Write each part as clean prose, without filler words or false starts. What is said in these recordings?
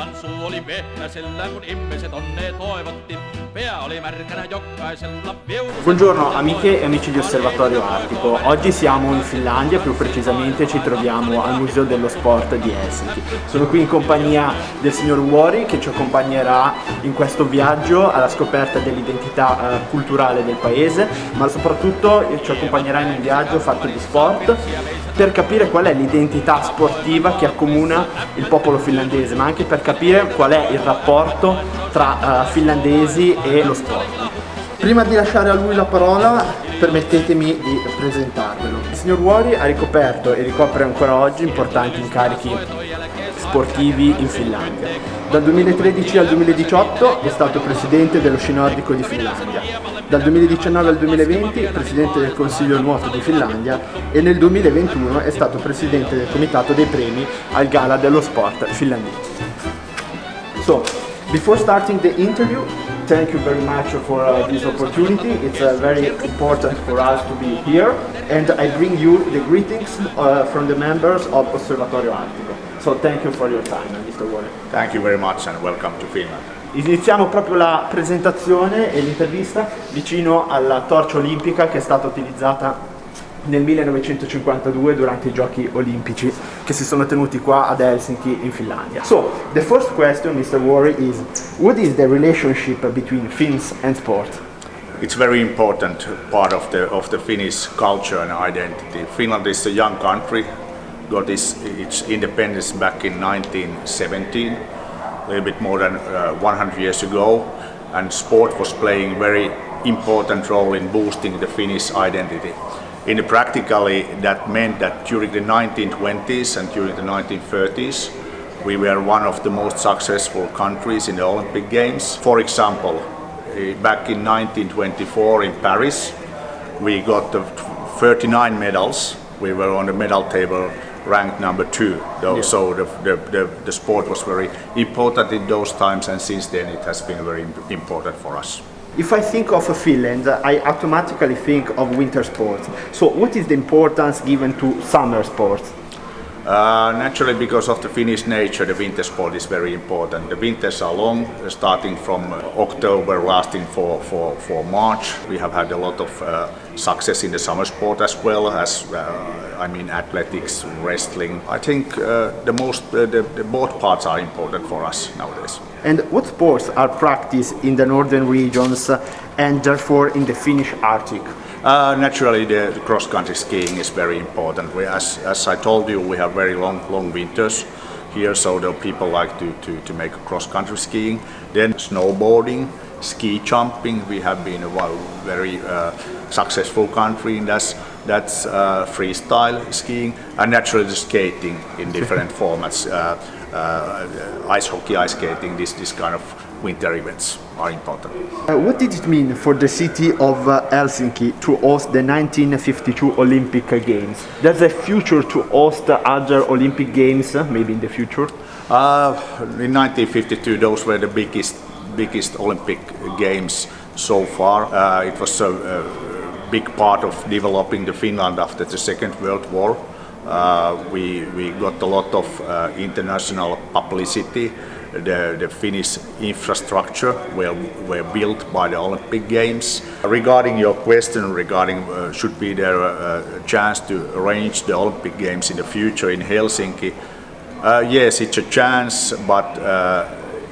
Jumalan suu oli vehnäsellä, kun ihmiset onnea toivotti. Pää oli märkänä jokaisella Buongiorno amiche e amici di Osservatorio Artico. Oggi siamo in Finlandia, più precisamente ci troviamo al Museo dello Sport di Helsinki. Sono qui in compagnia del signor Vuori che ci accompagnerà in questo viaggio alla scoperta dell'identità culturale del paese, ma soprattutto ci accompagnerà in un viaggio fatto di sport per capire qual è l'identità sportiva che accomuna il popolo finlandese, ma anche per capire qual è il rapporto tra finlandesi e lo sport. Prima di lasciare a lui la parola, permettetemi di presentarvelo. Il signor Vuori ha ricoperto e ricopre ancora oggi importanti incarichi sportivi in Finlandia. Dal 2013 al 2018 è stato presidente dello sci nordico di Finlandia. Dal 2019 al 2020 presidente del Consiglio Nuoto di Finlandia e nel 2021 è stato presidente del comitato dei premi al Gala dello Sport finlandese. So, before starting the interview, thank you very much for this opportunity. It's very important for us to be here, and I bring you the greetings from the members of Osservatorio Artico. So thank you for your time, Mr. Vuori. Thank you very much and welcome to Finland. Iniziamo proprio la presentazione e l'intervista vicino alla torcia olimpica che è stata utilizzata nel 1952 durante i Giochi Olimpici che si sono tenuti qua ad Helsinki in Finlandia. So, the first question, Mr. Vuori, is what is the relationship between Finns and sport? It's a very important part of the Finnish culture and identity. Finland is a young country, got its independence back in 1917, a little bit more than 100 years ago, and sport was playing a very important role in boosting the Finnish identity. Practically, that meant that during the 1920s and during the 1930s, we were one of the most successful countries in the Olympic Games. For example, back in 1924 in Paris, we got 39 medals. We were on the medal table ranked number 2. So the sport was very important in those times, and since then it has been very important for us. If I think of Finland, I automatically think of winter sports. So what is the importance given to summer sports? Naturally, because of the Finnish nature, the winter sport is very important. The winters are long, starting from October, lasting for March. We have had a lot of success in the summer sport as well as, athletics, wrestling. I think the both parts are important for us nowadays. And what sports are practiced in the northern regions and therefore in the Finnish Arctic? Naturally, the cross-country skiing is very important. As I told you, we have very long winters here, so the people like to make cross-country skiing. Then snowboarding, ski jumping. We have been a very successful country in that. That's freestyle skiing, and naturally the skating in different formats. Ice hockey, ice skating, this kind of winter events are important. What did it mean for the city of Helsinki to host the 1952 Olympic Games? There's a future to host other Olympic Games, maybe in the future? In 1952, those were the biggest Olympic Games so far. It was a big part of developing the Finland after the Second World War. We got a lot of international publicity. The Finnish infrastructure were built by the Olympic Games. Regarding your question regarding should be there a chance to arrange the Olympic Games in the future in Helsinki, yes, it's a chance, but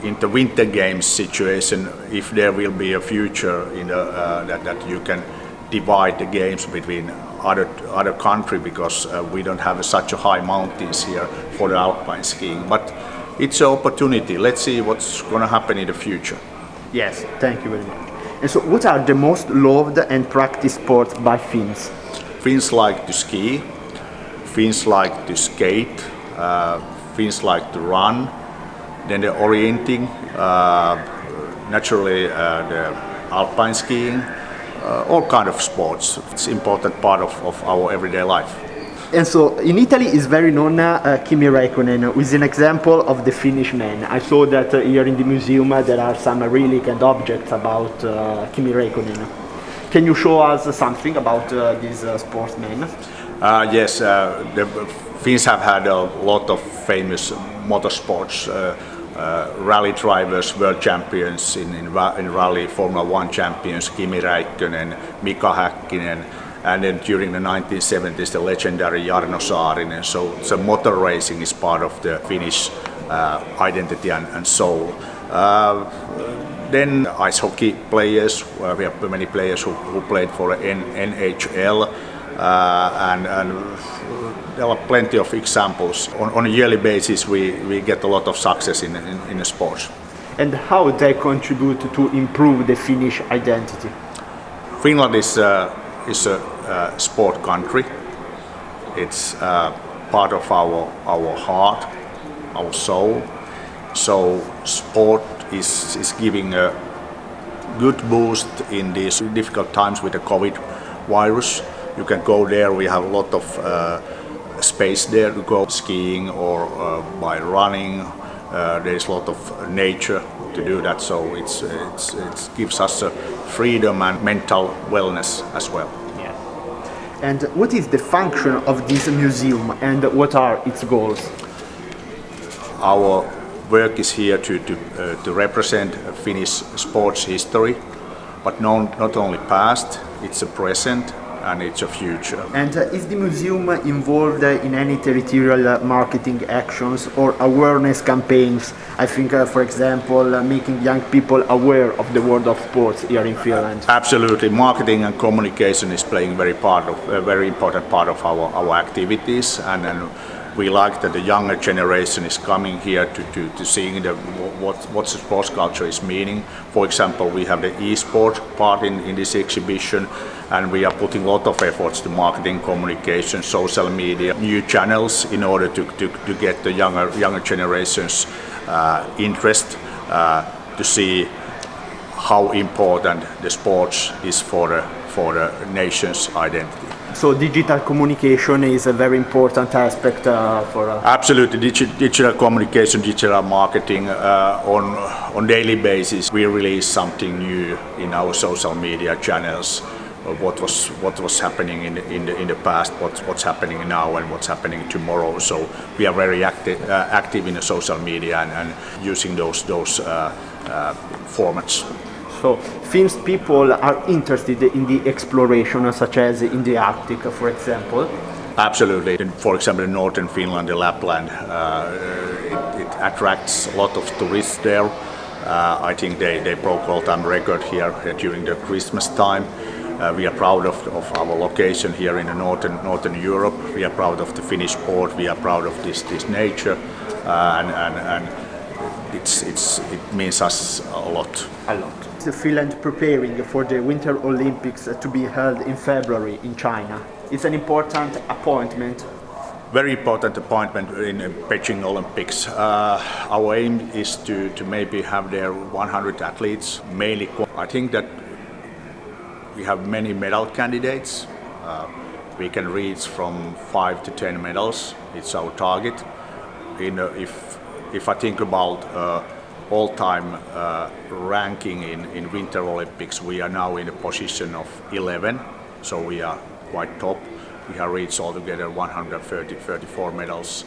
in the Winter Games situation, if there will be a future in that you can divide the games between other country, because we don't have such a high mountains here for the alpine skiing, but it's an opportunity. Let's see what's going to happen in the future. Yes, thank you very much. And so what are the most loved and practiced sports by Finns? Finns like to ski, Finns like to skate, Finns like to run, then the orienting, naturally the alpine skiing, all kind of sports. It's an important part of our everyday life. And so in Italy is very known Kimi Räikkönen, who is an example of the Finnish man. I saw that here in the museum there are some relic and objects about Kimi Räikkönen. Can you show us something about this sportsman? Yes, the Finns have had a lot of famous motorsports. rally drivers, world champions in rally, Formula 1 champions, Kimi Räikkönen, Mika Häkkinen, and then during the 1970s the legendary Jarno Saarinen. So motor racing is part of the Finnish identity and soul. Then ice hockey players, we have many players who played for NHL, and there are plenty of examples. On a yearly basis we get a lot of success in the sports. And how they contribute to improve the Finnish identity? Finland is a sport country. It's part of our heart, our soul. So sport is giving a good boost in these difficult times with the COVID virus. You can go there, we have a lot of space there to go skiing or by running. There's a lot of nature to do that, so it gives us a freedom and mental wellness as well. Yeah. And what is the function of this museum and what are its goals? Our work is here to represent Finnish sports history, but not only past, it's a present and it's a future. And is the museum involved in any territorial marketing actions or awareness campaigns? I think, for example, making young people aware of the world of sports here in Finland. Absolutely, marketing and communication is playing a very important part of our activities, and we like that the younger generation is coming here to seeing what sports culture is meaning. For example, we have the e-sport part in this exhibition, and we are putting a lot of efforts to marketing, communication, social media, new channels in order to get the younger generations interest to see how important the sports is for the nation's identity. So digital communication is a very important aspect for us. Absolutely, digital communication, digital marketing on daily basis. We release something new in our social media channels. What was happening in the past, what's happening now, and what's happening tomorrow. So we are very active in the social media and using those formats. So Finnish people are interested in the exploration, such as in the Arctic, for example. Absolutely. For example, in northern Finland, the Lapland, it attracts a lot of tourists there. I think they broke all-time record here during the Christmas time. We are proud of our location here in the northern Europe. We are proud of the Finnish sport. We are proud of this nature, and it means us a lot. A lot. Finland preparing for the Winter Olympics to be held in February in China. It's an important appointment. Very important appointment in Beijing Olympics. Our aim is to maybe have there 100 athletes, mainly. I think that we have many medal candidates. We can reach from 5 to 10 medals. It's our target. If I think about all-time ranking in Winter Olympics, we are now in a position of 11, so we are quite top. We have reached altogether 134 medals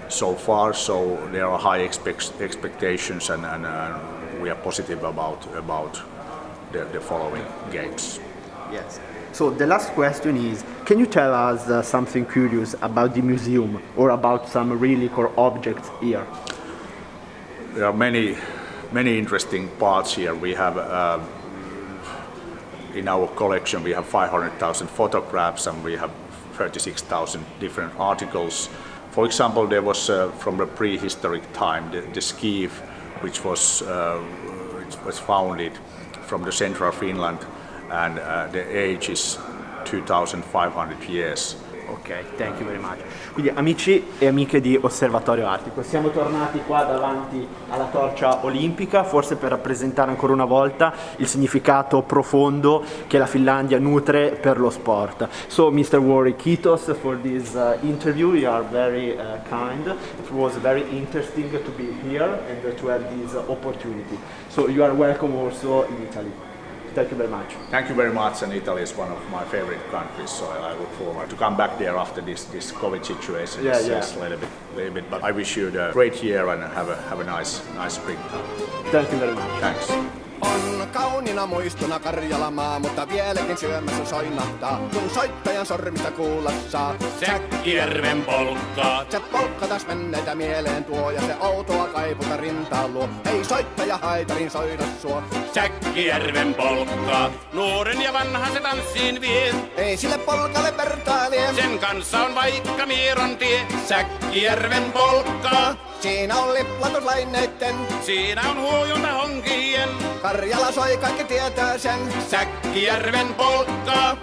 so far, so there are high expectations, and we are positive about the following games. Yes. So the last question is, can you tell us something curious about the museum or about some relic or objects here? There are many interesting parts here. We have in our collection we have 500,000 photographs, and we have 36,000 different articles. For example, there was from the prehistoric time the skiff, which was founded from the central Finland, and the age is 2,500 years. Ok, thank you very much. Quindi amici e amiche di Osservatorio Artico, siamo tornati qua davanti alla torcia olimpica, forse per rappresentare ancora una volta il significato profondo che la Finlandia nutre per lo sport. So Mr. Vuori, kiitos for this interview, you are very kind. It was very interesting to be here and to have this opportunity. So you are welcome also in Italy. Thank you very much. Thank you very much, and Italy is one of my favorite countries, so I look forward to come back there after this COVID situation. Yeah, It's a little bit, but I wish you a great year and have a nice springtime. Thank you very much. Thanks. On kauniina muistona Karjalamaa, mutta vieläkin syömässä soinahtaa, kun soittajan sormista kuulla saa. Säkkijärven polkkaa. Se polkka taas menneitä mieleen tuo, ja se outoa kaiputa rintaan luo. Ei soittaja haitarin soida suo. Säkkijärven polkkaa. Nuoren ja vanhan se tanssiin vie. Ei sille polkalle vertailee. Sen kanssa on vaikka Mieron tie. Säkkijärven polkkaa. Siinä on liplatuslaineitten, Siinä on huojunta honkien. Karjala soi, kaikki tietää sen. Säkkijärven polkkaa.